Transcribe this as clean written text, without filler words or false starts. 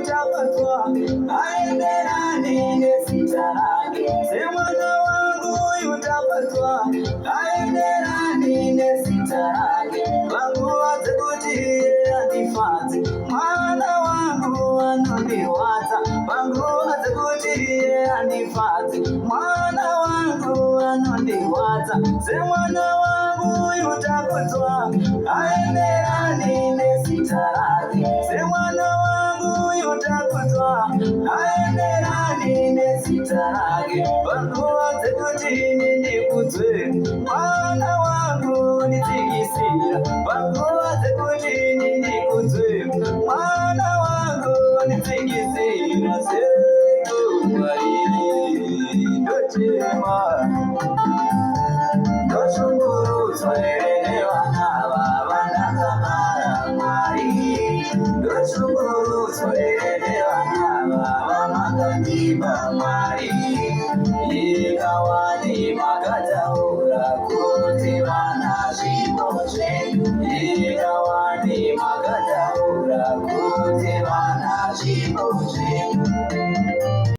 utapatwa, haenderani nesita lake. Se mwana wangu utapatwa, haenderani nesita lake. Wangu watakutie anifati, mwana wangu anoniwata. Wangu watakutie anifati, mwana wangu anoniwata. Se mwana wangu utapatwa, haenderani nesita lake. Se mwana wangu utapatwa, haenderani nesita lake. Wangu watakutini nikutwe, mwana wangu nitikisira. Wangu watakutini nikutwe, mwana wangu nitikisira. Sego mariri ndochema ndoshunguruzwa elewana baba nakamara mwari. Ndoshunguruzwa elewana baba makandiba mwari. Ikawani makataura kuti vana zvibozve. Ikawani makataura kuti vana zvibozve.